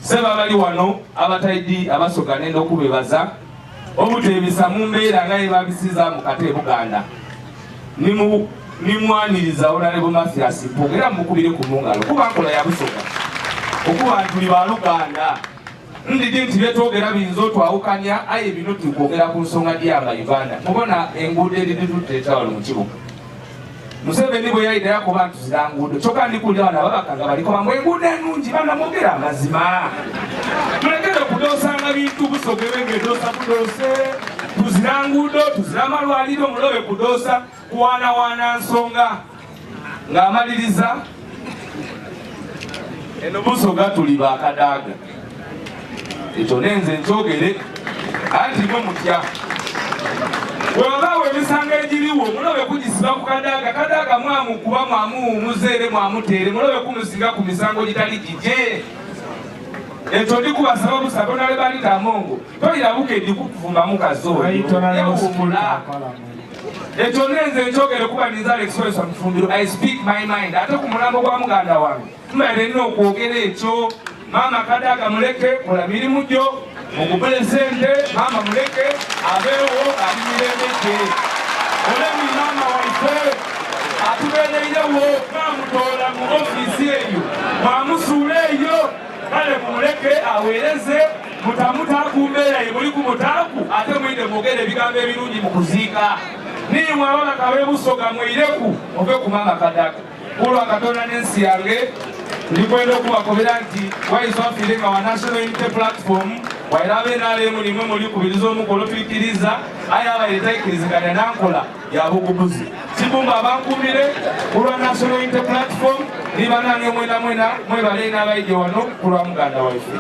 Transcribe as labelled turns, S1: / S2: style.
S1: seba bali wano abataidi abasoga nenda okubebaza obutebisa mu mbeera nga yebabisiza mu kate Buganda nimwaniriza Honorable Mathias Mpuuga era mukubire ku mungalo kuba nkola ya busoga okuba tuli ba Luganda ndidi nti byetwogera binza otwawukanya aye bino tukwogera ku nsonga y'aba Uganda mubona enguudo eridi tuteeta wano mu kibuga Museveni bwe yayita yakuba bantu zira nguudo kyokka ndikulira bano ababakanga baliko bamwe enguudo ennungi bana mwogera amazima tulekere kudoosanga bintu busogere ng'edoosa budoose tuzira nguudo tuzira malwaliro mulobe kudoosa kuwaanawaana nsonga ng'amaliriza eno busoga tuli bakadaaga ekyo nenze nkyogere anti mwe mutya webaba emisanga egiriwo mulobe kugisiba ku kadaaga mwamukuba mwamuwumuzeere mwamuteere mulobe kumusinga ku misango gitali gije ekyo ndikubasaba busaba nale balita amongo toyirabuka edikukuvumbamu kazooyewumula ekyo nenze nkyogere kuba ninza Alex Mufumbiro I speak my mind ate ku mulambo gwa muganda wange mbaire nina okwogera ekyo mama kadaaga muleke kola mirimu gyo mugubule sente mama muleke abeewo alimiremeke olemi mama waife atubeereirewo mwamutola mu ofiisi eyo mwamusuula eyo kale mumuleke aweereze mutamuta ku mbeera ye muli ku mutaaku ate mwinde mwogere ebigambo ebirungi mu kuziika nimwe ababaka b'ebusoga mwireku ove ku mama kadaaga kulwa Katonda n'ensi yange ndikwenda okubakobera nti Waiswa afiire nga wa National Unity Platform wairabe nalemu nimwe mulikubiriza omukolo tuikiriza aye abaire tayikiriziganya nankola ya bugubuzi kibumba abankumire kulwa National Unity Platform nibanange mwena mwebale n'abaije wano kulwa muganda waife